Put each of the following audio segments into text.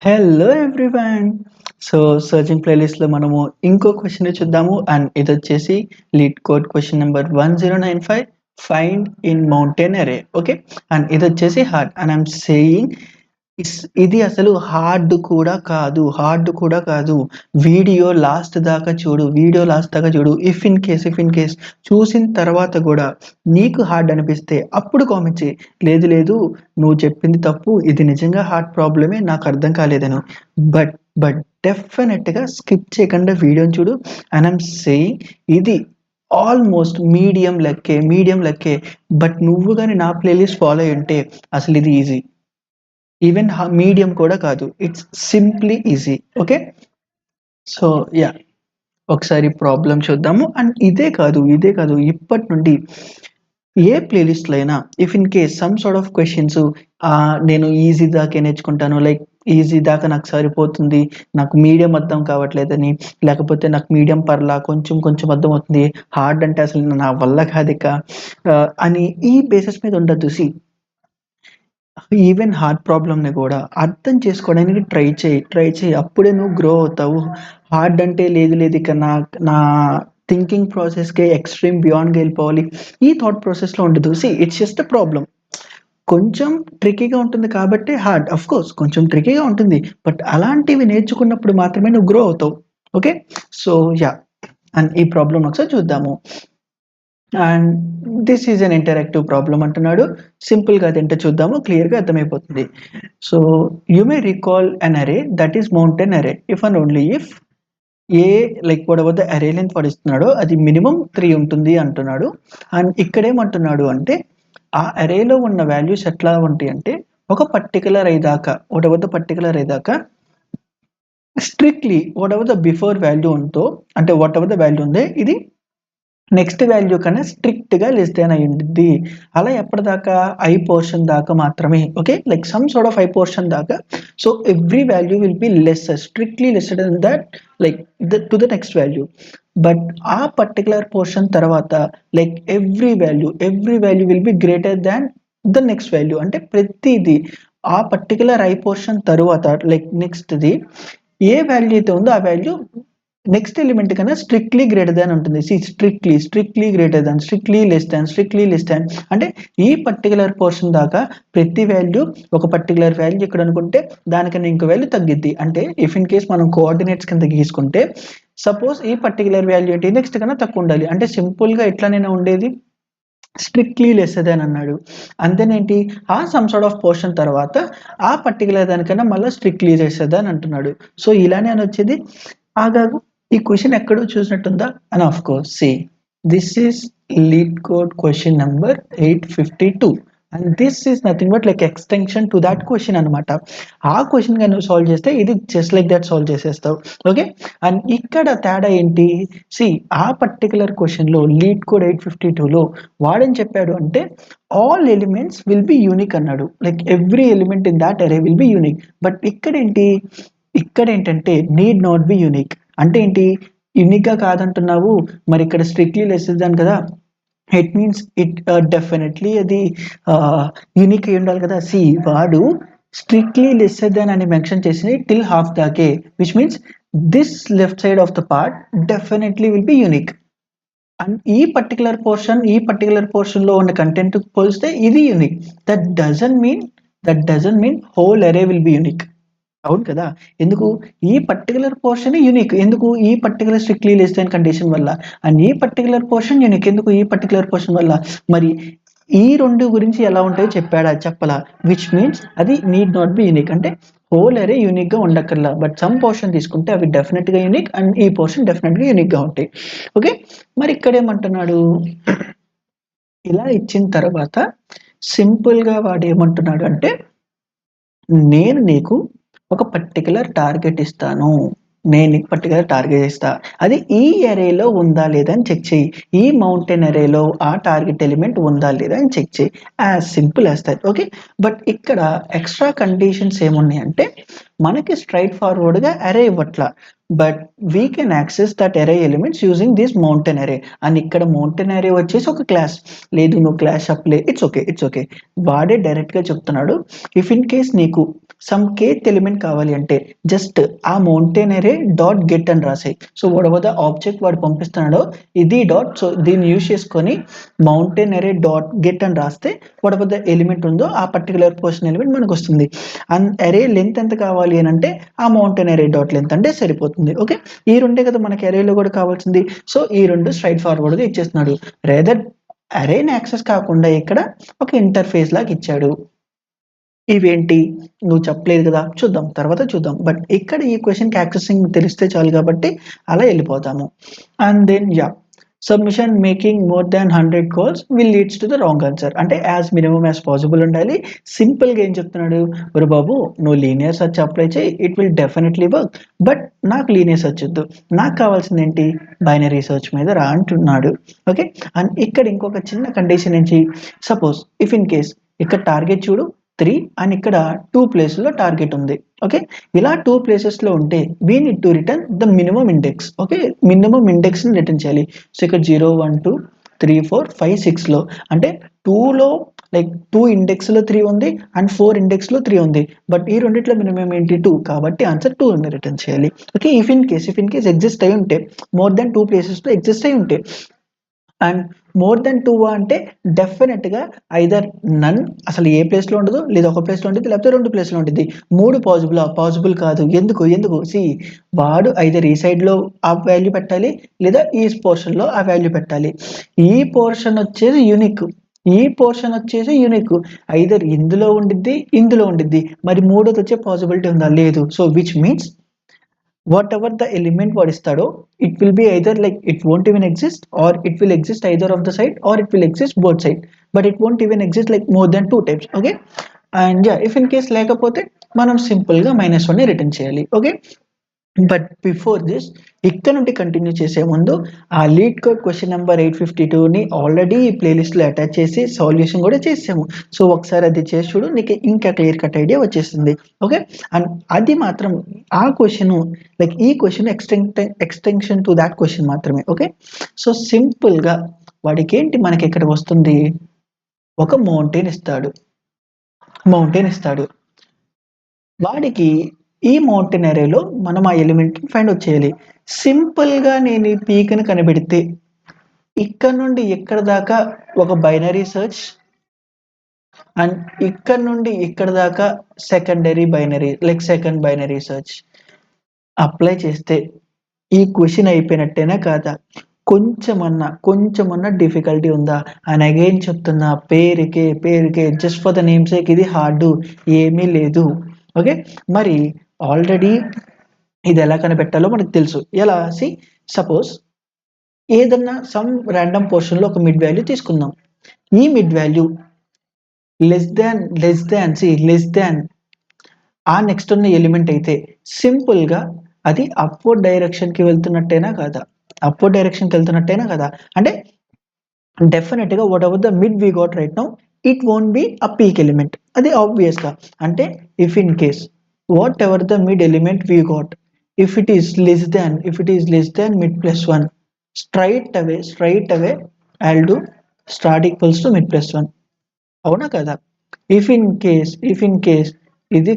Hello everyone. So searching ప్లేలిస్ట్లో మనము ఇంకో క్వశ్చన్ చూద్దాము. అండ్ ఇది వచ్చేసి lead code question number 1095, find in mountain అరే. ఓకే, అండ్ ఇది వచ్చేసి హార్డ్ అండ్ ఐఎమ్ సేయింగ్ ఇది అసలు హార్డ్ కూడా కాదు. వీడియో లాస్ట్ దాకా చూడు. ఇఫ్ ఇన్ కేస్ చూసిన తర్వాత కూడా నీకు హార్డ్ అనిపిస్తే అప్పుడు కామెంట్ చేయి. లేదు లేదు, నువ్వు చెప్పింది తప్పు, ఇది నిజంగా హార్ట్ ప్రాబ్లమే, నాకు అర్థం కాలేదను. బట్ బట్ డెఫినెట్గా స్కిప్ చేయకుండా వీడియోని చూడు. అండ్ ఐమ్ సేయింగ్ ఇది ఆల్మోస్ట్ మీడియం లెక్కే. బట్ నువ్వు కానీ నా ప్లేలిస్ట్ ఫాలో అయి ఉంటే అసలు ఇది ఈజీ. ఈవెన్ మీడియం కూడా కాదు, it's simply easy. Okay, so yeah, ఒకసారి ప్రాబ్లం చూద్దాము. అండ్ ఇదే కాదు ఇప్పటి నుండి ఏ ప్లేలిస్ట్లో అయినా if in case some sort of questions నేను ఈజీ దాకే నేర్చుకుంటాను, లైక్ ఈజీ దాకా నాకు సరిపోతుంది, నాకు మీడియం అర్థం కావట్లేదని, లేకపోతే నాకు మీడియం పర్లా కొంచెం కొంచెం అర్థం అవుతుంది, హార్డ్ అంటే అసలు నా వల్ల కాదిక అని ఈ బేసిస్ మీద ఉండద్దు. ఈవెన్ హార్ట్ ప్రాబ్లమ్‌ని కూడా అర్థం చేసుకోవడానికి ట్రై చేయి. అప్పుడే నువ్వు గ్రో అవుతావు. హార్డ్ అంటే లేదు ఇక నా నా థింకింగ్ ప్రాసెస్‌కే ఎక్స్‌ట్రీమ్ బియాండ్‌గా వెళ్ళిపోవాలి, ఈ థాట్ ప్రాసెస్‌లో ఉండదు. It's just a problem. కొంచెం ట్రిక్కీగా ఉంటుంది కాబట్టి హార్డ్. ఆఫ్‌కోర్స్ కొంచెం ట్రిక్కీగా ఉంటుంది. బట్ అలాంటివి నేర్చుకున్నప్పుడు మాత్రమే నువ్వు గ్రో అవుతావు. Okay, so yeah! అండ్ ఈ ప్రాబ్లమ్ ఒకసారి చూద్దాము. And this is an interactive problem అంటున్నాడు. సింపుల్గా అదేంటో చూద్దాము, క్లియర్గా అర్థమైపోతుంది. సో యూ మే రికాల్ అన్ అరే దట్ ఈస్ మౌంటైన్ అరే if and only if A like whatever the అరే లెంత్ వాడు ఇస్తున్నాడో అది మినిమం 3 ఉంటుంది అంటున్నాడు. అండ్ ఇక్కడేమంటున్నాడు అంటే ఆ అరేలో ఉన్న వాల్యూస్ ఎట్లా ఉంటాయి అంటే ఒక పర్టికులర్ అయ్యేదాకా వాట్ ఎవర్ ద పర్టికులర్ అయ్యేదాకా strictly what ever the before value ఉందో, అంటే వాట్ ఎవర్ ద వాల్యూ ఉందే ఇది నెక్స్ట్ వాల్యూ కన్నా స్ట్రిక్ట్‌గా లెస్ దాన్ అయ్యుండిద్ది. అలా ఎప్పటిదాకా? ఐ పోర్షన్ దాకా మాత్రమే. Okay, like some sort of I portion దాకా. So every value will be lesser, strictly lesser than that, like to the next value. But ఆ పర్టిక్యులర్ పోర్షన్ తర్వాత like every value will be greater than the next value. అంటే ప్రతీది ఆ particular I portion తరువాత like నెక్స్ట్‌ది ఏ వాల్యూ అయితే ఉందో ఆ వాల్యూ నెక్స్ట్ ఎలిమెంట్ కన్నా స్ట్రిక్ట్లీ గ్రేటర్ దాన్ ఉంటుంది. Strictly greater than, strictly less దాన్ అంటే ఈ పర్టికులర్ పోర్షన్ దాకా ప్రతి వాల్యూ ఒక పర్టికులర్ వాల్యూ ఇక్కడ అనుకుంటే దానికన్నా ఇంకో వాల్యూ తగ్గిద్ది. అంటే ఇఫ్ ఇన్ కేస్ మనం కోఆర్డినేట్స్ కింద గీసుకుంటే సపోజ్ ఈ పర్టికులర్ వాల్యూ ఏంటి నెక్స్ట్ కన్నా తక్కువ ఉండాలి. అంటే సింపుల్గా ఎట్లానైనా ఉండేది స్ట్రిక్ట్లీ లెస్ దాన్ అన్నాడు. అంతేనేంటి ఆ సమ్ సార్ట్ ఆఫ్ పోర్షన్ తర్వాత ఆ పర్టికులర్ దానికన్నా మళ్ళీ స్ట్రిక్ట్లీ లెస్ దాన్ అంటున్నాడు. సో ఇలానే అని వచ్చేది. ఆగాగు, ఈ క్వశ్చన్ ఎక్కడో చూసినట్టుందా అని. Of course this is LeetCode question number 852 and this is nothing but like extension to that question అనమాట. ఆ క్వశ్చన్ కానీ నువ్వు సాల్వ్ చేస్తే ఇది జస్ట్ లైక్ దట్ సాల్వ్ చేసేస్తావు. ఓకే, అండ్ ఇక్కడ తేడా ఏంటి? ఆ పర్టికులర్ క్వశ్చన్లో లీడ్ కోడ్ 852లో వాడేం చెప్పాడు అంటే all elements will be unique అన్నాడు. Like every element in that array will be unique. But ఇక్కడ ఏంటంటే నీడ్ నాట్ బి యూనిక్. అంటే ఏంటి? యూనిక్గా కాదంటున్నావు, మరి ఇక్కడ స్ట్రిక్ట్లీ లెస్ దాన్ కదా, ఇట్ మీన్స్ ఇట్ డెఫినెట్లీ అది యూనిక్ అయి ఉండాలి కదా. వాడు స్ట్రిక్ట్లీ లెస్సర్ దాన్ అని మెన్షన్ చేసింది టిల్ హాఫ్ దాకే, which means this left side of the part definitely will be unique. And ఈ పర్టికులర్ పోర్షన్ లో ఉన్న కంటెంట్ పోలిస్తే ఇది unique. That doesn't mean whole array will be unique. అవును కదా. ఎందుకు? ఈ పర్టికులర్ పోర్షన్ యూనిక్ ఎందుకు? ఈ particular strictly less than condition వల్ల. అండ్ ఈ పర్టికులర్ పోర్షన్ యూనిక్ ఎందుకు? ఈ పర్టికులర్ పోర్షన్ వల్ల. మరి ఈ రెండు గురించి ఎలా ఉంటాయో చెప్పలా, విచ్ మీన్స్ అది నీడ్ నాట్ బి యూనిక్. అంటే హోల్ అరే యూనిక్ గా ఉండక్కర్లా, బట్ సమ్ పోర్షన్ తీసుకుంటే అవి డెఫినెట్ గా యూనిక్ అండ్ ఈ పోర్షన్ డెఫినెట్ గా యూనిక్ గా ఉంటాయి. ఓకే, మరి ఇక్కడ ఏమంటున్నాడు? ఇలా ఇచ్చిన తర్వాత సింపుల్ గా వాడు ఏమంటున్నాడు అంటే నేను నీకు ఒక పర్టికులర్ టార్గెట్ ఇస్తాను. అది ఈ అరేలో ఉందా లేదా అని చెక్ చేయి. ఈ మౌంటైన్ అరేలో ఆ టార్గెట్ ఎలిమెంట్ ఉందా లేదా అని చెక్ చేయి. As simple as that. Okay, but ఇక్కడ ఎక్స్ట్రా కండిషన్స్ ఏమున్నాయంటే మనకి స్ట్రైట్ ఫార్వర్డ్గా అరే ఇవ్వట్లా, but we can access that array elements using this mountain array. And ఇక్కడ మౌంటైన్ అరే వచ్చేసి ఒక క్లాస్. లేదు నువ్వు క్లాస్ చెప్పలే, ఇట్స్ ఓకే. వాడే డైరెక్ట్గా చెప్తున్నాడు. ఇఫ్ ఇన్ కేస్ నీకు సమ్ kth ఎలిమెంట్ కావాలి అంటే జస్ట్ ఆ మౌంటైన్ అరే డాట్ గెట్ అని రాసాయి. So whatever the object వాడు పంపిస్తున్నాడో ఇది డాట్, సో దీన్ని యూజ్ చేసుకొని మౌంటైన్ అరే డాట్ గెట్ అని రాస్తే వాట్ ఎవర్ ద ఎలిమెంట్ ఉందో ఆ పర్టికులర్ పోర్షన్ ఎలిమెంట్ మనకు వస్తుంది. అండ్ అరే లెంత్ ఎంత కావాలి అని అంటే ఆ మౌంటైన్ అరే డాట్ లెంత్ అంటే సరిపోతుంది. ఓకే, ఈ రెండే కదా మనకి అరేలో కూడా కావాల్సింది. సో ఈ రెండు స్ట్రైట్ ఫార్వర్డ్గా ఇచ్చేస్తున్నాడు. రేదర్ అరేని యాక్సెస్ కాకుండా ఇక్కడ ఒక ఇంటర్ఫేస్ లాగా ఇచ్చాడు. ఇవేంటి నువ్వు చెప్పలేదు కదా, చూద్దాం తర్వాత చూద్దాం. బట్ ఇక్కడ ఈ క్వశ్చన్కి యాక్సెసింగ్ తెలిస్తే చాలు కాబట్టి అలా వెళ్ళిపోతాము. And then submission making more than 100 calls will leads to the wrong answer. అంటే యాజ్ మినిమం యాజ్ పాసిబుల్ ఉండాలి. సింపుల్గా ఏం చెప్తున్నాడు, ఒరు బాబు నువ్వు లీనియర్ సర్చ్ అప్లై చేయి, it will definitely work. But నాకు లీనియర్ సర్చ్ వద్దు, నాకు కావాల్సింది ఏంటి, బైనరీ సర్చ్ మీద రా అంటున్నాడు. ఓకే, అండ్ ఇక్కడ ఇంకొక చిన్న కండిషన్ ఏంటి, సపోజ్ ఇఫ్ ఇన్ కేస్ ఇక్కడ టార్గెట్ చూడు 3 అండ్ ఇక్కడ 2 ప్లేసెస్లో టార్గెట్ ఉంది. ఓకే, ఇలా 2 ప్లేసెస్లో ఉంటే we need to return the minimum index. Okay, minimum ఇండెక్స్ని రిటర్న్ చేయాలి. సో ఇక్కడ 0 1 2 3 4 5 6లో అంటే 2లో లైక్ 2 ఇండెక్స్లో 3 ఉంది అండ్ 4 ఇండెక్స్లో 3 ఉంది. బట్ ఈ రెండిట్లో మినిమం ఏంటి 2, కాబట్టి ఆన్సర్ 2 అని రిటర్న్ చేయాలి. Okay, if in case exist అయి ఉంటే, మోర్ దెన్ 2 ప్లేసెస్లో ఎగ్జిస్ట్ అయి ఉంటే, అండ్ మోర్ దెన్ 2 అంటే డెఫినెట్గా ఐదర్ నన్, అసలు ఏ ప్లేస్లో ఉండదు, లేదా ఒక ప్లేస్లో ఉంటుంది, లేకపోతే 2 ప్లేస్లో ఉంటుంది. 3 పాసిబుల్ కాదు. ఎందుకు సి వాడు ఐదర్ ఈ సైడ్లో ఆ వాల్యూ పెట్టాలి, లేదా ఈ పోర్షన్లో ఆ వాల్యూ పెట్టాలి. ఈ పోర్షన్ వచ్చేసి యూనిక్, ఐదర్ ఇందులో ఉండిద్ది, మరి మూడోది వచ్చే పాసిబిలిటీ ఉందా, లేదు. So which means whatever the element what istado, it will be either like it won't even exist, or it will exist either of the side, or it will exist both side, but it won't even exist like more than 2 times. Okay, and if in case లేకపోతే మనం simple గా -1 ని return చేయాలి. Okay, but before this ఇక్కడ నుండి continue చేసే ముందు ఆ లీడ్ కోడ్ క్వశ్చన్ నెంబర్ 852ని ఆల్రెడీ ఈ ప్లేలిస్ట్లో అటాచ్ చేసి సాల్యూషన్ కూడా చేసాము. సో ఒకసారి అది చేసి చూడు, నీకు ఇంకా క్లియర్ కట్ ఐడియా వచ్చేస్తుంది. ఓకే, అండ్ అది మాత్రం ఆ క్వశ్చన్ లైక్ ఈ question extension to that question మాత్రమే. ఓకే, సో సింపుల్గా వాడికి ఏంటి, మనకి ఇక్కడ వస్తుంది ఒక మౌంటైన్ ఇస్తాడు. వాడికి ఈ మౌంటైన్ అరేలో మనం ఆ ఎలిమెంట్ ఫైండ్ అవుట్ చేయాలి. సింపుల్గా నేను ఈ పీక్ని కనిపెడితే ఇక్కడ నుండి ఇక్కడ దాకా ఒక బైనరీ సర్చ్, అండ్ ఇక్కడ నుండి ఇక్కడ దాకా సెకండ్ బైనరీ సర్చ్ అప్లై చేస్తే ఈ క్వశ్చన్ అయిపోయినట్టేనా కాదా, కొంచెమన్నా డిఫికల్టీ ఉందా అని అగైన్ చెప్తున్నా, పేరుకే just for the name sake ఇది హార్డ్ ఏమీ లేదు. ఓకే, మరి ఆల్రెడీ ఇది ఎలా కనిపెట్టాలో మనకు తెలుసు. ఎలా, సపోజ్ ఏదన్నా సమ్ ర్యాండమ్ పోర్షన్లో ఒక మిడ్ వాల్యూ తీసుకుందాం. ఈ మిడ్ వాల్యూ లెస్ దాన్ ఆ నెక్స్ట్ ఉన్న ఎలిమెంట్ అయితే సింపుల్గా అది అప్వర్డ్ డైరెక్షన్కి వెళ్తున్నట్టేనా కాదా, అంటే డెఫినెట్గా what ever the mid we got right now it won't be a peak element. అది ఆబ్వియస్గా, అంటే if in case whatever the mid element we got, if it is less than mid plus 1, straight away I'll do start equals to mid plus 1. అవునా కదా, if in case ఇది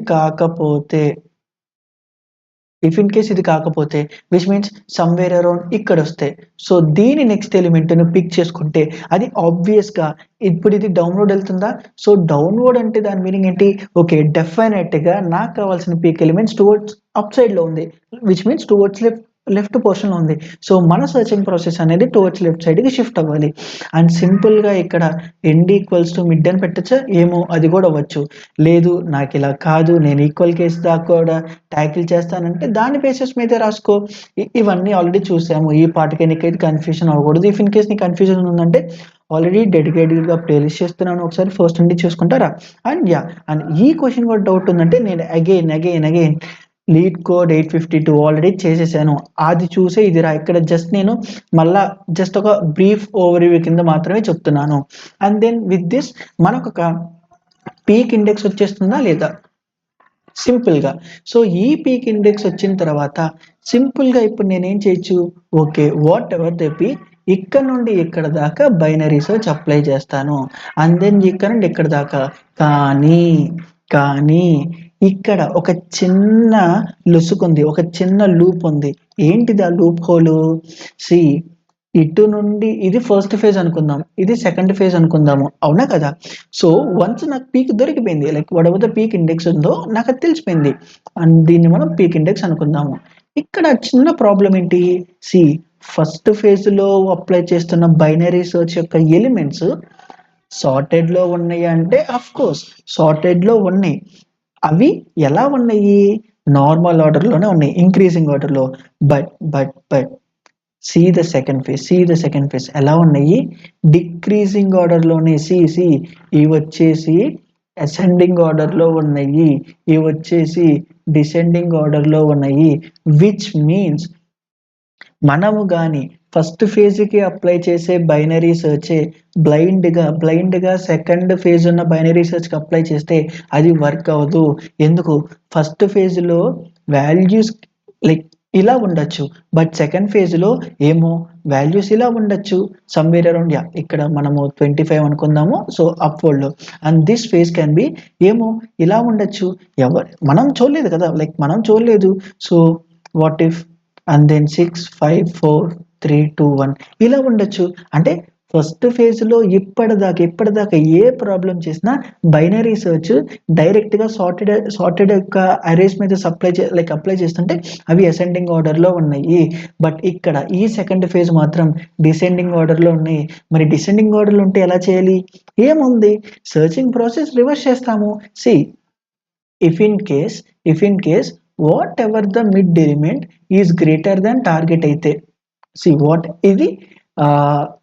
కాకపోతే which means somewhere around ఇక్కడ వస్తే, so దీని next ఎలిమెంట్ను pick చేసుకుంటే అది ఆబ్వియస్గా ఇప్పుడు ఇది డౌన్వర్డ్ వెళ్తుందా. సో డౌన్వర్డ్ అంటే దాని మీనింగ్ ఏంటి, ఓకే డెఫినెట్గా నాకు కావాల్సిన పీక్ ఎలిమెంట్స్ టువర్డ్స్ అప్ సైడ్లో ఉంది, విచ్ మీన్స్ టువర్డ్స్ లెఫ్ట్ పోర్షన్లో ఉంది. సో మన సర్చింగ్ ప్రాసెస్ అనేది టువర్డ్స్ లెఫ్ట్ సైడ్కి షిఫ్ట్ అవ్వాలి. అండ్ సింపుల్గా ఇక్కడ ఎండ్ ఈక్వల్స్ టు మిడ్ అని పెట్టచ్చా, ఏమో అది కూడా అవ్వచ్చు. లేదు నాకు ఇలా కాదు, నేను ఈక్వల్ కేసు దాకా కూడా ట్యాకిల్ చేస్తానంటే దాని బేసిస్ మీద రాసుకో. ఇవన్నీ ఆల్రెడీ చూసాము, ఈ పాటికి నీకైతే కన్ఫ్యూజన్ అవ్వకూడదు. ఇఫ్ ఇన్ కేస్ నీకు కన్ఫ్యూజన్ ఉందంటే ఆల్రెడీ డెడికేటెడ్గా ప్లేలిస్ట్ చేస్తున్నాను, ఒకసారి ఫస్ట్ నుండి చూసుకుంటారా. అండ్ ఈ క్వశ్చన్ కూడా డౌట్ ఉందంటే నేను అగైన్ లీడ్ కోడ్ 852 ఆల్రెడీ చేసేసాను, అది చూసే ఇది రా. ఇక్కడ నేను మళ్ళా ఒక బ్రీఫ్ ఓవర్వ్యూ కింద మాత్రమే చెప్తున్నాను. అండ్ దెన్ విత్ దిస్ మనకు ఒక పీక్ ఇండెక్స్ వచ్చేస్తుందా లేదా సింపుల్గా. సో ఈ పీక్ ఇండెక్స్ వచ్చిన తర్వాత సింపుల్గా ఇప్పుడు నేనేం చేయొచ్చు, okay what ever the peak ఇక్కడ నుండి ఇక్కడ దాకా బైనరీ సర్చ్ అప్లై చేస్తాను, అండ్ దెన్ ఇక్కడ నుండి ఇక్కడ దాకా. కానీ ఇక్కడ ఒక చిన్న లొసుకుంది, ఒక చిన్న లూప్ ఉంది. ఏంటిది ఆ లూప్ హోలు? సి ఇటు నుండి ఇది ఫస్ట్ ఫేజ్ అనుకుందాం, ఇది సెకండ్ ఫేజ్ అనుకుందాము, అవునా కదా? సో వన్స్ నాకు పీక్ దొరికిపోయింది, like whatever the peak index ఉందో నాకు అది తెలిసిపోయింది, అండ్ దీన్ని మనం పీక్ ఇండెక్స్ అనుకుందాము. ఇక్కడ చిన్న ప్రాబ్లం ఏంటి? సి ఫస్ట్ ఫేజ్ లో అప్లై చేస్తున్న బైనరీ సెర్చ్ యొక్క ఎలిమెంట్స్ సార్టెడ్ లో ఉన్నాయి అంటే అఫ్ కోర్స్ సార్టెడ్ లో ఉన్నాయి. అవి ఎలా ఉన్నాయి? నార్మల్ ఆర్డర్ లోనే ఉన్నాయి, ఇంక్రీజింగ్ ఆర్డర్ లో. But see the second phase ఎలా ఉన్నాయి? డిక్రీజింగ్ ఆర్డర్ లోనే. సి ఇవి వచ్చేసి అసెండింగ్ ఆర్డర్ లో ఉన్నాయి, ఇవి వచ్చేసి డిసెండింగ్ ఆర్డర్ లో ఉన్నాయి. విచ్ మీన్స్ మనము గాని ఫస్ట్ ఫేజ్ కి అప్లై చేసే బైనరీ సెర్చ్ బ్లైండ్ గా సెకండ్ ఫేజ్ ఉన్న బైనరీ సెర్చ్ కి అప్లై చేస్తే అది వర్క్ అవ్వదు. ఎందుకు? ఫస్ట్ ఫేజ్ లో వాల్యూస్ లైక్ ఇలా ఉండొచ్చు, బట్ సెకండ్ ఫేజ్ లో ఏమో వాల్యూస్ ఇలా ఉండొచ్చు, సమ్వేర్ అరౌండ్ ఇక్కడ మనము 25 అనుకుందాము, సో అప్వర్డ్ లో. And this phase can be ఏమో ఇలా ఉండొచ్చు, మనం చూడలేదు కదా, లైక్ మనం చూడలేదు. So what if and then 6 5 4 3 2 1 ఇలా ఉండొచ్చు. అంటే ఫస్ట్ ఫేజ్ లో ఇప్పటిదాకా ఏ ప్రాబ్లం చేసినా బైనరీ సెర్చ్ డైరెక్ట్ గా సార్టెడ్ యొక్క అరేస్ మీద అప్లై చేస్తుంటే అవి అసెండింగ్ ఆర్డర్ లో ఉన్నాయి. బట్ ఇక్కడ ఈ సెకండ్ ఫేజ్ మాత్రం డిసెండింగ్ ఆర్డర్ లో ఉన్నాయి. మరి డిసెండింగ్ ఆర్డర్ లో ఉంటే ఎలా చేయాలి? ఏముంది, సర్చింగ్ ప్రాసెస్ రివర్స్ చేస్తాము. సి if in case whatever the mid element is greater than target అయితే, సి వాట్ ఇది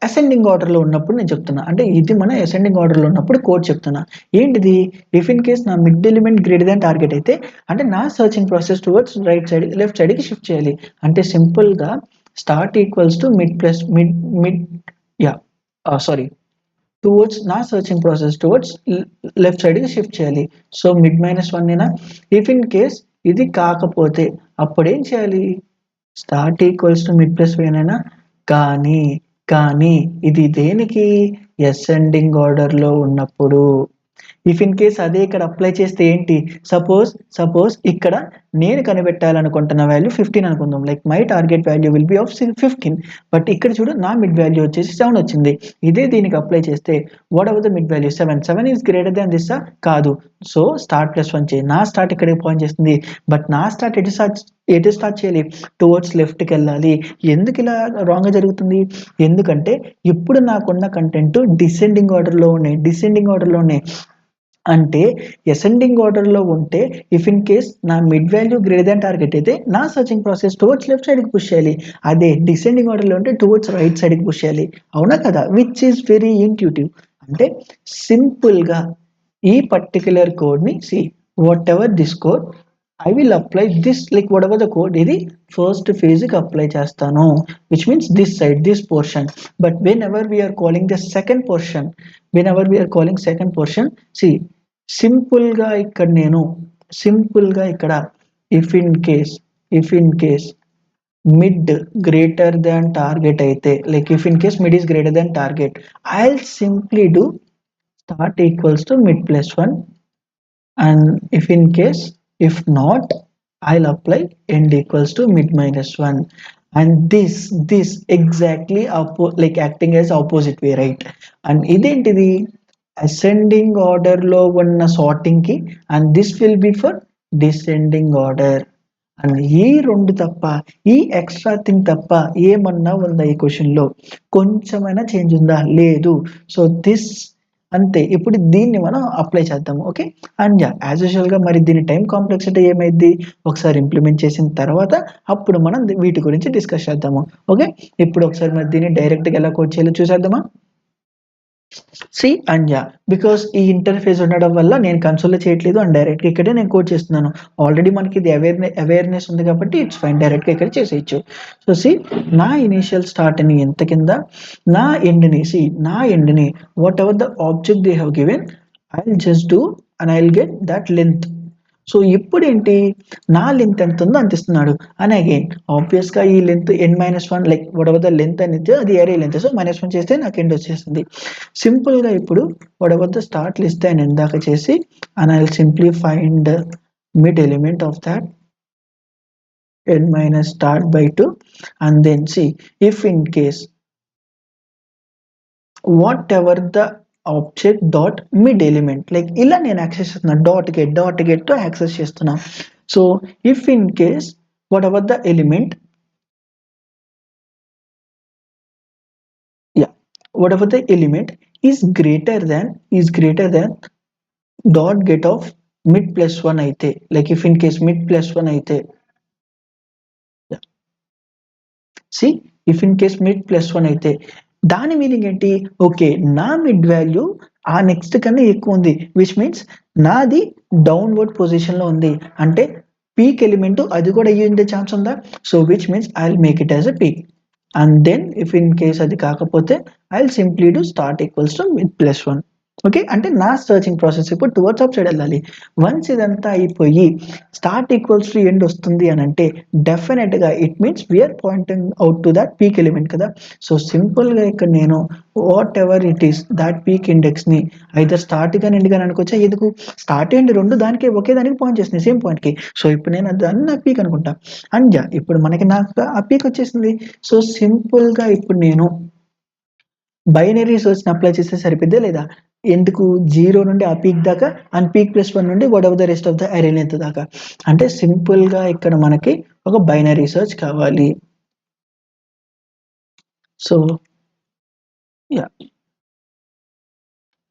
అసెండింగ్ ఆర్డర్ లో ఉన్నప్పుడు నేను చెప్తున్నా, అంటే ఇది మన అసెండింగ్ ఆర్డర్ లో ఉన్నప్పుడు కోడ్ చెప్తున్నా. ఏంటిది? ఇఫ్ ఇన్ కేస్ నా mid element greater than target అయితే, అంటే నా searching process towards left side కి షిఫ్ట్ చేయాలి. అంటే సింపుల్ గా start equals to mid plus mid ya sorry towards నా searching process towards left side కి షిఫ్ట్ చేయాలి. సో మిడ్ -1 నేనా? ఇఫ్ ఇన్ కేస్ ఇది కాకపోతే అప్పుడు ఏం చేయాలి? Start equals to mid plus వేనేనా? కానీ ఇది దేనికి? అసెండింగ్ ఆర్డర్ లో ఉన్నప్పుడు. ఇఫ్ ఇన్ కేస్ అదే ఇక్కడ అప్లై చేస్తే ఏంటి? సపోజ్ ఇక్కడ నేను కనిపెట్టాలనుకుంటున్న వాల్యూ 15 అనుకుందాం, like my target value will B of 15. But ఇక్కడ చూడు నా మిడ్ వాల్యూ వచ్చేసి 7 వచ్చింది. ఇదే దీనికి అప్లై చేస్తే what ever the mid value 7 is greater than this కాదు. సో స్టార్ట్ +1 చేయి. నా స్టార్ట్ ఇక్కడికి పాయింట్ చేస్తుంది, బట్ నా స్టార్ట్ ఎటు స్టార్ట్ చేయాలి? టువర్డ్స్ లెఫ్ట్కి వెళ్ళాలి. ఎందుకు ఇలా రాంగ్ గా జరుగుతుంది? ఎందుకంటే ఇప్పుడు నాకున్న కంటెంట్ డిసెండింగ్ ఆర్డర్ లో ఉన్నాయి. అంటే అసెండింగ్ ఆర్డర్ లో ఉంటే ఇఫ్ ఇన్ కేస్ నా mid value greater than target అయితే నా searching process towards left side కి పుష్ చేయాలి. అదే డిసెండింగ్ ఆర్డర్ లో ఉంటే టువర్డ్స్ రైట్ సైడ్ కి పుష్ చేయాలి. అవునా కదా? Which is very intuitive. అంటే సింపుల్ గా ఈ పర్టికులర్ కోడ్ ని what ever this code I will apply this, like whatever the code, ఇది ఫస్ట్ ఫేజ్ కి అప్లై చేస్తాను, which means this side, this portion. But whenever we are calling the second portion, simple గా ఇక్కడ if in case mid greater than target అయితే, like if in case mid is greater than target, I'll simply do start equals to mid +1, and if not, I'll apply end equals to mid -1. And this exactly like acting as opposite way, right? And identidi ascending order లో ఉన్న sorting కి, and this will be for descending order. And ఈ రెండు తప్ప, ఈ extra thing తప్ప ఏమన్నా ఉందా ఈ క్వశ్చన్ లో? కొంచెమైనా చేంజ్ ఉందా? లేదు. సో దిస్ అంతే. ఇప్పుడు దీన్ని మనం అప్లై చేద్దాము. ఓకే, అండ్ యాజ్ యూజువల్ గా మరి దీని టైం కాంప్లెక్సిటీ ఏమైంది? ఒకసారి ఇంప్లిమెంట్ చేసిన తర్వాత అప్పుడు మనం వీటి గురించి డిస్కస్ చేద్దాము. ఓకే, ఇప్పుడు ఒకసారి మరి దీన్ని డైరెక్ట్ గా ఎలా కోడ్ చేయాలో చూసేద్దామా? బికాస్ ఈ ఇంటర్ఫేస్ ఉండడం వల్ల నేను కన్సోల్ లో చేయట్లేదు, అండ్ డైరెక్ట్ గా ఇక్కడే నేను కోడ్ చేస్తున్నాను. ఆల్రెడీ మనకి ఇది అవేర్నెస్ ఉంది కాబట్టి ఇట్స్ ఫైన్, డైరెక్ట్ గా ఇక్కడ చేసేయచ్చు. సో నా ఇనిషియల్ స్టార్ట్ ని ఎంత కింద, నా ఎండ్ ని what ever the object they have given, I will just do and I will get that length. So ఇప్పుడు ఏంటి? నా లెంత్ ఎంత ఉందో అంత ఇస్తున్నాడు. అండ్ అగైన్ ఆబ్వియస్ గా ఈ length n-1, like whatever the length అనేది అది అరే లెంత్, సో -1 చేస్తే నాకు ఎండ్ వచ్చేస్తుంది. సింపుల్ గా ఇప్పుడు what ever the start list అని ఇందాక చేసి, and I will simply find mid element of that n minus start by 2, and then see if in case whatever the object dot mid element, like ఇలా నేను access చేస్తున్నా dot get తో access చేస్తున్నా. So if in case whatever the element, yeah, whatever the element is greater than dot get of mid plus 1 అయితే, like if in case mid plus 1 అయితే, yeah, see if in case mid plus 1 అయితే దాని meaning ఏంటి, okay నా mid value ఆ next కన్నా ఎక్కువ ఉంది, విచ్ మీన్స్ నాది డౌన్వర్డ్ పొజిషన్ లో ఉంది, అంటే పీక్ ఎలిమెంట్ అది కూడా అయ్యే ఛాన్స్ ఉందా. So which means I will make it as a peak, and then if in case అది కాకపోతే I will simply do start equals to mid plus 1. Okay, అంటే నా సర్చింగ్ ప్రాసెస్ ఇప్పుడు టువర్డ్స్ అప్ సైడ్ వెళ్ళాలి. Once ఇదంతా అయిపోయి start equals to end వస్తుంది అని అంటే డెఫినెట్ గా it means we're pointing out to that peak element కదా. సో సింపుల్ గా ఇక్కడ నేను whatever it is that peak index ని ఐదర్ స్టార్ట్ గాని ఎండ్ గాని అనుకోవచ్చా, ఎందుకు స్టార్ట్ ఎండ్ రెండు దానికి ఒకే దానికి పాయింట్ చేస్తుంది, సేమ్ పాయింట్ కి. సో ఇప్పుడు నేను దాన్ని నా పీక్ అనుకుంటా, అండ్ ఇప్పుడు మనకి నాకు ఆ పీక్ వచ్చేసింది. సో సింపుల్ గా ఇప్పుడు నేను బైనరీ సర్చ్ అప్లై చేస్తే సరిపోద్దా లేదా, ఎందుకు జీరో నుండి ఆ పీక్ దాకా అండ్ పీక్ ప్లస్ 1 నుండి what ever the rest of the అరే లెంత్ దాకా, అంటే సింపుల్ గా ఇక్కడ మనకి ఒక బైనరీ సర్చ్ కావాలి. So yeah,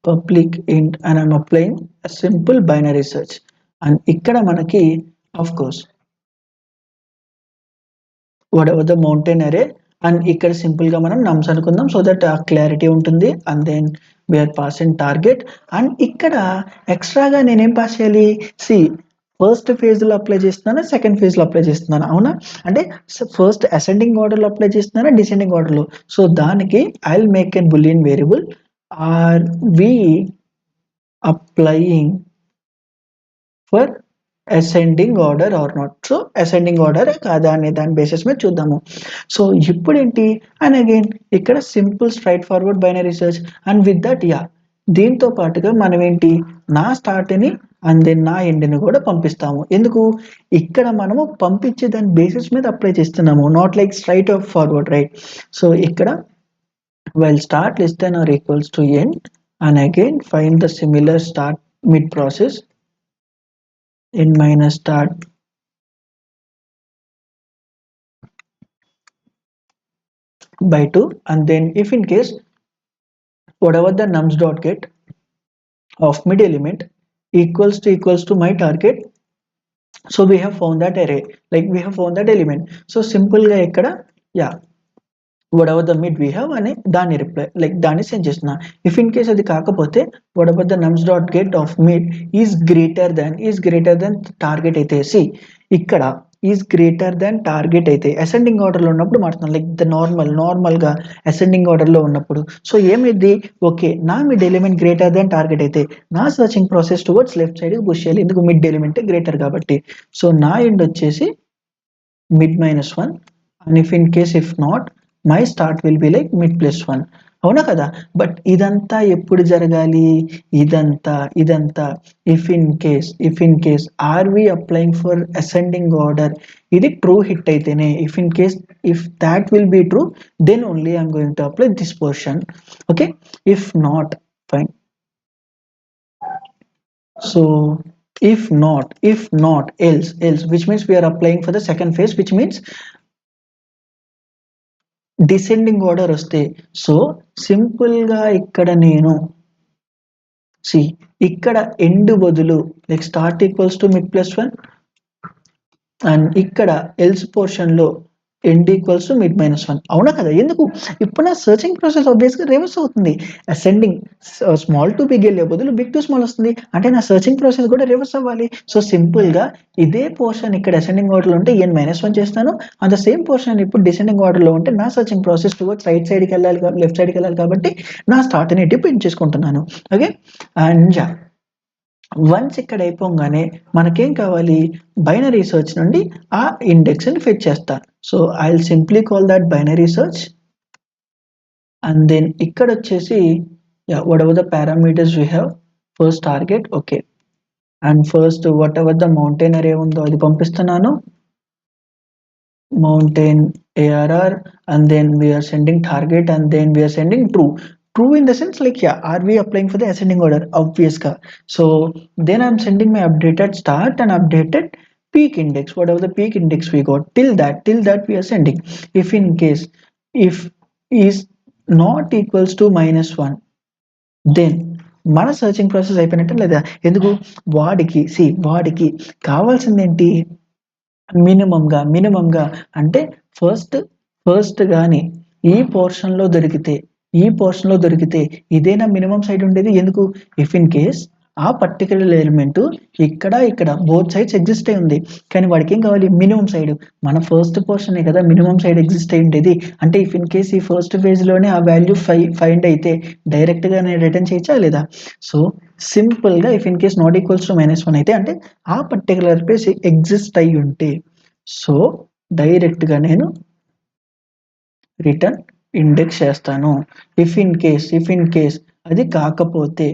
public int and I'm applying a simple binary search, and ఇక్కడ మనకి of course whatever the mountain array, and ఇక్కడ సింపుల్ గా మనం నమ్స్ అనుకుందాం సో దట్ ఆ క్లారిటీ ఉంటుంది, and then we're passing target. And ఇక్కడ ఎక్స్ట్రాగా నేనేం పాస్ చేయాలి, సి ఫస్ట్ ఫేజ్ లో అప్లై చేస్తున్నానా సెకండ్ ఫేజ్ లో అప్లై చేస్తున్నానా, అవునా, అంటే ఫస్ట్ అసెండింగ్ ఆర్డర్ లో అప్లై చేస్తున్నానా డిసెండింగ్ ఆర్డర్ లో. సో దానికి I will make an boolean variable are we applying for ascending order or not. So ascending order కాదా అనే దాని బేసిస్ మీద చూద్దాము. సో ఇప్పుడు ఏంటి, అండ్ అగైన్ ఇక్కడ simple straight forward binary search, and with that yeah దీంతో పాటుగా మనం ఏంటి నా స్టార్ట్ ని అండ్ దెన్ నా ఎండ్ ని కూడా పంపిస్తాము, ఎందుకు ఇక్కడ మనము పంపించే దాని బేసిస్ మీద అప్లై చేస్తున్నాము, not like straight of forward, right. So ఇక్కడ while start less than or equals to end, and again find the similar start mid process n minus start by 2, and then if in case whatever the nums dot get of mid element equals to my target, so we have found that array, like we have found that element. So simple ga ikkada yeah whatever the mid we have అని దాన్ని reply like దాన్ని send చేస్తున్నా. If in case అది కాకపోతే whatever the nums dot get of mid is greater than target అయితే, C ఇక్కడ is greater than target అయితే ascending order లో ఉన్నప్పుడు మాట్లాడుతున్నాం, లైక్ ద నార్మల్ గా అసెండింగ్ ఆర్డర్ లో ఉన్నప్పుడు. సో ఏమైంది, ఓకే నా mid element greater than target అయితే నా searching process towards left side push చేయాలి, ఎందుకు మిడ్ ఎలిమెంట్ గ్రేటర్ కాబట్టి. సో నా ఎండ్ వచ్చేసి mid minus 1, and if in case if not my start will be like mid plus 1, అవునా కదా. But ఇదంతా ఎప్పుడు జరగాలి, ఇదంతా if in case are we applying for ascending order ఇది ట్రూ హిట్ అయితేనే, if in case if that will be true then only I'm going to apply this portion, okay. If not fine. So if not else which means we are applying for the second phase, which means descending order వస్తే. So simple గా ఇక్కడ నేను C ఇక్కడ end బదులు like start equals to mid plus 1, and ఇక్కడ else portion లో end equals to mid minus 1, అవునా కదా. ఎందుకు ఇప్పుడు నా సర్చింగ్ ప్రాసెస్ ఆబ్వియస్ గా రివర్స్ అవుతుంది, అసెండింగ్ స్మాల్ టు బిగ్ వెళ్ళే బదులు బిగ్ టు స్మాల్ వస్తుంది, అంటే నా సర్చింగ్ ప్రాసెస్ కూడా రివర్స్ అవ్వాలి. సో సింపుల్ గా ఇదే పోర్షన్ ఇక్కడ అసెండింగ్ ఆర్డర్ లో ఉంటే n మైనస్ 1 చేస్తాను, అండ్ ద సేమ్ పోర్షన్ ఇప్పుడు డిసెండింగ్ ఆర్డర్ లో ఉంటే నా searching process towards right side కి వెళ్ళాలి, లెఫ్ట్ సైడ్ కి వెళ్ళాలి, కాబట్టి నా స్టార్ట్ ని డిపెండ్ చేసుకుంటున్నాను, ఓకే. అండ్ వన్స్ ఇక్కడ అయిపోగానే మనకేం కావాలి, బైనరీ సెర్చ్ నుండి ఆ ఇండెక్స్ ని ఫెచ్ చేస్తా. So I will simply call that binary search, and then ఇక్కడ వచ్చేసి whatever the parameters we have first target, okay. And first whatever the mountain array ఉందో అది పంపిస్తున్నాను, mountain ARR, and then we are sending target, and then we are sending true. True in the sense like, yeah, are we applying for the ascending order? Obvious ka. So then I'm sending my updated start and updated peak index, whatever the peak index we got. Till that we are sending. If in case, if is not equals to -1, then మన searching process అయిపోయినట్టు లేదా? ఎందుకు? వాడికి కావాల్సింది ఏంటి? మినిమంగా అంటే first గాని ఈ పోర్షన్‌లో దొరికితే ఇదేనా మినిమమ్ సైడ్ ఉండేది? ఎందుకు? ఇఫ్ ఇన్ కేస్ ఆ పర్టిక్యులర్ ఎలిమెంట్ ఇక్కడ బోత్ సైడ్స్ ఎగ్జిస్ట్ అయి ఉంది. కానీ వాడికేం కావాలి? Minimum side. మన ఫస్ట్ పోర్షనే కదా మినిమమ్ సైడ్ ఎగ్జిస్ట్ అయి ఉండేది. అంటే ఇఫ్ ఇన్ కేస్ ఈ ఫస్ట్ ఫేజ్‌లోనే ఆ వాల్యూ ఫైండ్ అయితే డైరెక్ట్‌గా నేను రిటర్న్ చేయొచ్చా లేదా? సో సింపుల్‌గా if in case not equals to -1 అయితే అంటే ఆ పర్టిక్యులర్ ప్లేస్ ఎగ్జిస్ట్ అయ్యి ఉంటే, సో డైరెక్ట్‌గా నేను రిటర్న్ ఇండెక్స్ చేస్తాను. ఇఫ్ ఇన్ కేస్ అది కాకపోతే,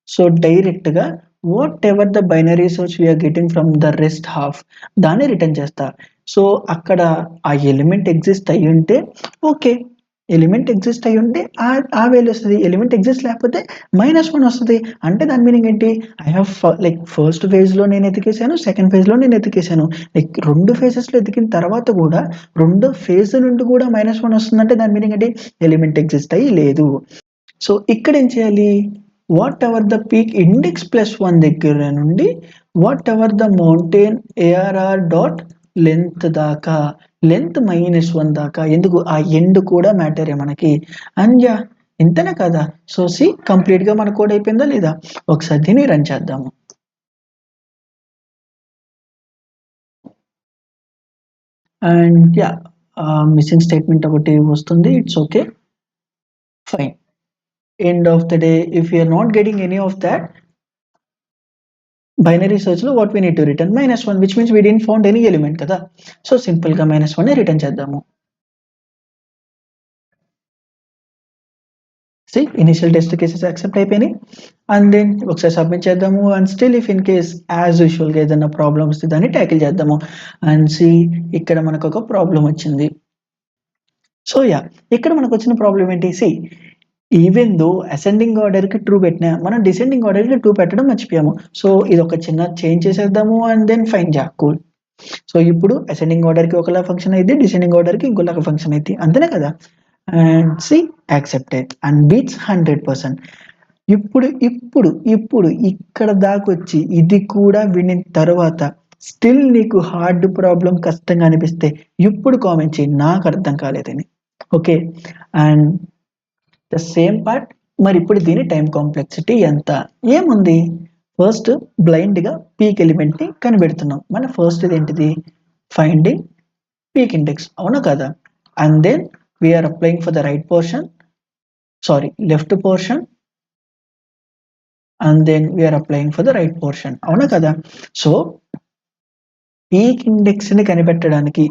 సో డైరెక్ట్‌గా whatever the binary search we are getting from the rest half దాన్ని రిటర్న్ చేస్తా. సో అక్కడ ఆ ఎలిమెంట్ ఎగ్జిస్ట్ అయ్యుంటే ఓకే. ఎలిమెంట్ ఎగ్జిస్ట్ అయ్యుంటే ఆ వాల్యూ వస్తది. ఎలిమెంట్ ఎగ్జిస్ట్ లేకపోతే -1 వస్తది. అంటే దాని మీనింగ్ ఏంటి? ఐ హావ్ లైక్ ఫస్ట్ ఫేజ్‌లో నేను ఎతికేసాను. సెకండ్ ఫేజ్‌లో నేను ఎతికేసాను. లైక్ 2 ఫేజెస్‌లో ఎతికిన తర్వాత గూడా రెండో ఫేజ్ నుండి కూడా -1 వస్తుందంటే దాని మీనింగ్ ఏంటి? ఎలిమెంట్ ఎగ్జిస్ట్ అయ్యి లేదు. సో ఇక్కడ ఏం చేయాలి? What ever the peak index +1 దగ్గర నుండి what ever the mountain ARR dot length దాకా, లెంత్ -1 దాకా. ఎందుకు? ఆ ఎండ్ కూడా మ్యాటరే మనకి. And yeah! ఇంతేనా కదా? సో కంప్లీట్‌గా మన కోడ్ అయిపోయిందా లేదా? ఒకసారి దీన్ని రన్ చేద్దాము. And yeah! మిస్సింగ్ స్టేట్మెంట్ ఒకటి వస్తుంది. It's okay. Fine. End of the day, if we are not getting any of that binary search లో what we need to return -1, which means we didn't found any element కదా. So simple గా -1 return చేద్దాము. See, initial test cases accept అయిపోయినాయి. And then ఒకసారి submit చేద్దాము. And still if in case as usual గా ఏదైనా problem వస్తే దాన్ని ట్యాకిల్ చేద్దాము. అండ్ ఇక్కడ మనకు ఒక ప్రాబ్లం వచ్చింది. సో యా, ఇక్కడ మనకు వచ్చిన ప్రాబ్లం ఏంటి? ఈవెన్ దో అసెండింగ్ ఆర్డర్‌కి ట్రూ పెట్టినా, మనం డిసెండింగ్ ఆర్డర్‌కి ట్రూ పెట్టడం మర్చిపోయాము. సో ఇదొక చిన్న చేంజ్ చేసేద్దాము and then fine cool. So ఇప్పుడు అసెండింగ్ ఆర్డర్‌కి ఒకలా ఫంక్షన్ అయిద్ది, డిసెండింగ్ ఆర్డర్‌కి ఇంకోలాగా ఫంక్షన్ అయిద్ది. అంతేనా కదా? And accepted and beats 100%. ఇప్పుడు ఇక్కడ దాకొచ్చి ఇది కూడా వినిన తర్వాత స్టిల్ నీకు హార్డ్ ప్రాబ్లమ్ కష్టంగా అనిపిస్తే ఇప్పుడు కామెంట్ చెయ్యి నాకు అర్థం కాలేదని. Okay. And the same part మరి ఇప్పుడు దీని టైం కాంప్లెక్సిటీ ఎంత? ఏముంది? ఫస్ట్ బ్లైండ్‌గా పీక్ ఎలిమెంట్‌ని కనిపెడుతున్నాం. మన ఫస్ట్ ఏంటిది? ఫైండింగ్ పీక్ ఇండెక్స్ అవునా కదా? And then we are applying for the left portion and then we are applying for the right portion అవునా కదా? సో పీక్ ఇండెక్స్‌ని కనిపెట్టడానికి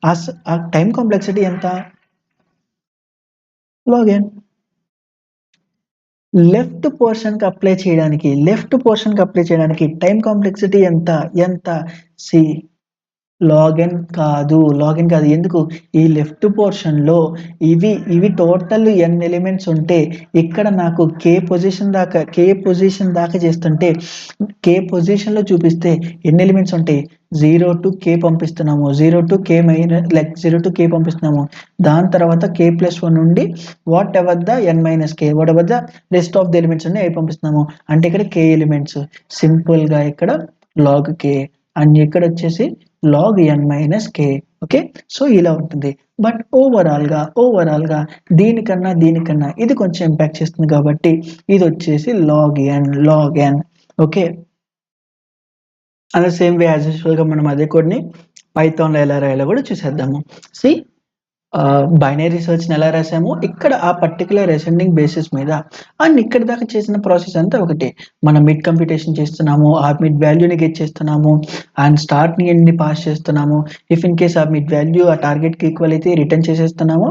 ఆ టైం కాంప్లెక్సిటీ ఎంత? Log n. లెఫ్ట్ పోర్షన్‌కి అప్లై చేయడానికి టైం కాంప్లెక్సిటీ ఎంత? సి లాగ్ n కాదు. ఎందుకు? ఈ లెఫ్ట్ పోర్షన్‌లో ఇవి టోటల్ n ఎలిమెంట్స్ ఉంటే ఇక్కడ నాకు k పొజిషన్ దాకా చేస్తుంటే k పొజిషన్‌లో చూపిస్తే ఎన్ని ఎలిమెంట్స్ ఉంటాయి? 0 టు k పంపిస్తున్నాము. 0 టు k పంపిస్తున్నాము. దాని తర్వాత k+1 నుండి what ever the what ever the rest of the elements ఉన్నాయి అవి పంపిస్తున్నాము. అంటే ఇక్కడ k ఎలిమెంట్స్. సింపుల్‌గా ఇక్కడ log k అండ్ ఇక్కడ వచ్చేసి log n-k. ఓకే. సో ఇలా ఉంటుంది. బట్ ఓవరాల్‌గా దీనికన్నా ఇది కొంచెం ఇంపాక్ట్ చేస్తుంది కాబట్టి ఇది వచ్చేసి log n. Okay. And the same way as యూజువల్‌గా మనం అదే కోడ్‌ని పైథాన్‌లో ఎలా రాయాలో కూడా చూసేద్దాము. బైనరీ సెర్చ్‌ని ఎలా రాసాము? ఇక్కడ ఆ పర్టిక్యులర్ అసెండింగ్ బేసిస్ మీద అండ్ ఇక్కడి దాకా చేసిన ప్రాసెస్ అంతా ఒకటే. మనం మిడ్ కంప్యూటేషన్ చేస్తున్నాము. ఆ మిడ్ వాల్యూని గెట్ చేస్తున్నాము. అండ్ స్టార్ట్‌ని ఎండ్‌ని పాస్ చేస్తున్నాము. ఇఫ్ ఇన్ కేస్ ఆ మిడ్ వాల్యూ ఆ టార్గెట్‌కి ఈక్వల్ అయితే రిటర్న్ చేసేస్తున్నాము.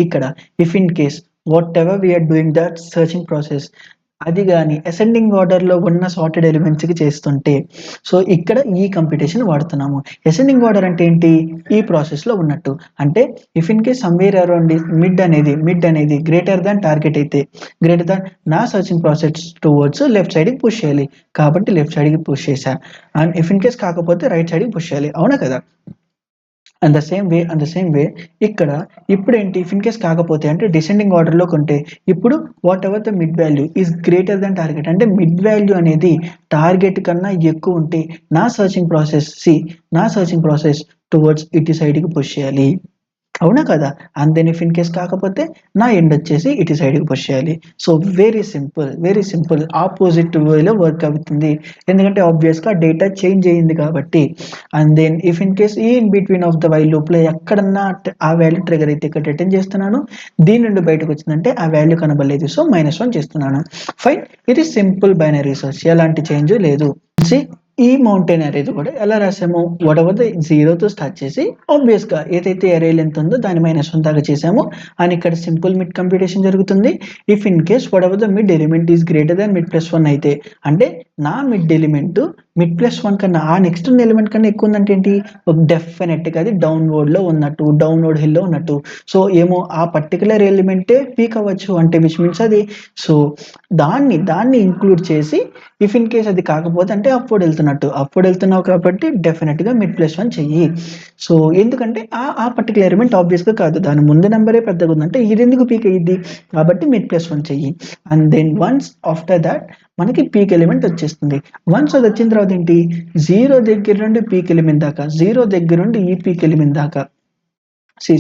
ఇక్కడ if in case whatever we are doing that searching process అది గాని అసెండింగ్ ఆర్డర్‌లో ఉన్న సార్టెడ్ ఎలిమెంట్స్‌కి చేస్తుంటే, సో, ఇక్కడ ఈ కంప్యూటేషన్ వాడుతున్నాము. అసెండింగ్ ఆర్డర్ అంటే ఏంటి? ఈ ప్రాసెస్‌లో ఉన్నట్టు. అంటే if in case somewhere around mid అనేది గ్రేటర్ థాన్ టార్గెట్ అయితే, గ్రేటర్ థాన్ నా సెర్చింగ్ ప్రాసెస్ టువర్డ్స్ లెఫ్ట్ సైడ్‌కి పుష్ చేయాలి. కాబట్టి లెఫ్ట్ సైడ్‌కి పుష్ చేశా. అండ్ ఇఫ్ ఇన్ కేస్ కాకపోతే రైట్ సైడ్‌కి పుష్ చేయాలి. అవునా కదా? అండ్ ద సేమ్ వే ఇక్కడ ఇప్పుడేంటి ఇఫ్ ఇన్ కేస్ కాకపోతే అంటే డిసెండింగ్ ఆర్డర్‌లోకుంటే ఇప్పుడు whatever the mid value is greater than target అంటే మిడ్ వాల్యూ అనేది టార్గెట్ కన్నా ఎక్కువుంటే నా సెర్చింగ్ ప్రాసెస్ టువర్డ్స్ ఇటు సైడ్‌కి పుష్ చేయాలి. అవునా కదా? And then if in case కాకపోతే నా ఎండ్ వచ్చేసి ఇటు సైడ్‌కి పుష్ చేయాలి. సో, వెరీ సింపుల్ ఆపోజిట్ వేలో వర్క్ అవుతుంది. ఎందుకంటే ఆబ్వియస్‌గా డేటా చేంజ్ అయింది కాబట్టి. And then if in case in between of the while లూప్‌లో ఎక్కడన్నా ఆ వాల్యూ ట్రిగ్గర్ అయితే ఇక్కడ రిటర్న్ చేస్తున్నాను. దీని నుండి బయటకొచ్చిందంటే ఆ వాల్యూ కనబడలేదు. సో, -1 చేస్తున్నాను. ఫైన్. ఇది సింపుల్ బైనరీ సెర్చ్ ఎలాంటి చేంజ్ లేదు. సీ ఈ మౌంటైన్ అరేది కూడా ఎలా రాసాము? వాటెవర్ ద 0తో స్టార్ట్ చేసి ఆబ్వియస్‌గా ఏదైతే అరే లెంత్ ఉందో దాన్ని -1 దాకా చేసాము. అండ్ ఇక్కడ సింపుల్ మిడ్ కంప్యూటేషన్ జరుగుతుంది. If in case whatever the mid element is greater than మిడ్+1 అయితే అంటే నా మిడ్ ఎలిమెంట్ మిడ్+1 కన్నా ఆ నెక్స్ట్ ఉన్న ఎలిమెంట్ కన్నా ఎక్కువ ఉందంటే ఏంటి? డెఫినెట్‌గా అది డౌన్‌వర్డ్‌లో ఉన్నట్టు, డౌన్‌వర్డ్ హిల్‌లో ఉన్నట్టు. సో, ఏమో ఆ పర్టిక్యులర్ ఎలిమెంటే పీక్ అవ్వచ్చు. అంటే విచ్ మీన్స్ అది సో, దాన్ని ఇంక్లూడ్ చేసి ఇఫ్ ఇన్ కేస్ అది కాకపోతే అంటే అప్‌వర్డ్ ఎళ్తున్నట్టు. అప్‌వర్డ్ ఎళ్తున్నావు కాబట్టి డెఫినిట్‌గా మిడ్+1 చెయ్యి. సో, ఎందుకంటే ఆ పర్టిక్యులర్ ఎలిమెంట్ ఆబ్వియస్‌గా కాదు. దాని ముందు నంబరే పెద్దగుంది. అంటే ఇదెందుకు పీక్ అయ్యిద్ది? కాబట్టి మిడ్+1 చెయ్యి. And then once after that మనకి పీక్ ఎలిమెంట్ వచ్చేస్తుంది. వన్స్ అదొచ్చిన తర్వాత ఏంటి? 0 దగ్గర నుండి పీక్ ఎలిమెంట్ దాకా, 0 దగ్గర నుండి ఈ పీక్ ఎలిమెంట్ దాకా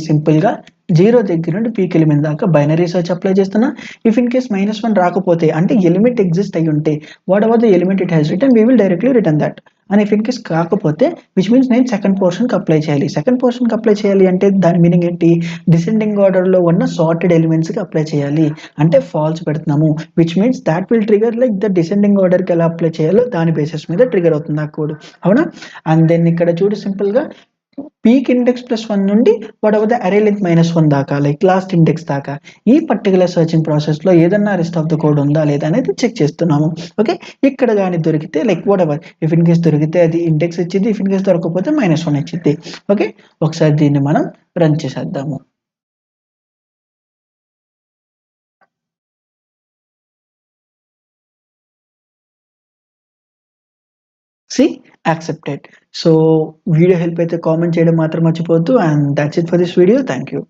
సింపుల్‌గా 0 దగ్గర నుండి పీక్ ఎలిమెంట్ దాకా బైనరీ సెర్చ్ అప్లై చేస్తున్నా. ఇఫ్ ఇన్ కేస్ -1 రాకపోతే అంటే ఎలిమెంట్ ఎగ్జిస్ట్ అయ్యుంటే whatever the element it has return we will directly return that. And if in case కాకపోతే విచ్ మీన్స్ నేను సెకండ్ పోర్షన్‌కి అప్లై చేయాలి. సెకండ్ పోర్షన్‌కి అప్లై చేయాలి అంటే దాని మీనింగ్ ఏంటి? డిసెండింగ్ ఆర్డర్‌లో ఉన్న సార్టెడ్ ఎలిమెంట్స్‌కి అప్లై చేయాలి. అంటే ఫాల్స్ పెడుతున్నాము. Which means thought will trigger like the descending ఆర్డర్‌కి ఎలా అప్లై చేయాలో దాని బేసిస్ మీద ట్రిగ్గర్ అవుతుంది ఆ కోడ్. అవునా? అండ్ దెన్ ఇక్కడ చూడు సింపుల్‌గా పీక్ ఇండెక్స్ +1 నుండి వాటెవర్ ద అరే లెంగ్త్ -1 దాకా లైక్ లాస్ట్ ఇండెక్స్ దాకా ఈ పర్టిక్యులర్ సెర్చింగ్ ప్రాసెస్‌లో ఏదన్నా రెస్ట్ ఆఫ్ ద కోడ్ ఉందా లేదా అనేది చెక్ చేస్తున్నాము. ఓకే. ఇక్కడ గాని దొరికితే like whatever if in case దొరికితే అది ఇండెక్స్ ఇచ్చిద్ది. ఇఫ్ ఇన్ కేస్ దొరకకపోతే -1 ఇచ్చిద్ది. ఓకే. ఒకసారి దీన్ని మనం రన్ చేసేద్దాము. See accepted. So, video help అయితే కామెంట్ చేయడం మాత్రం మర్చిపోవద్దు. And that's it for this video. Thank you.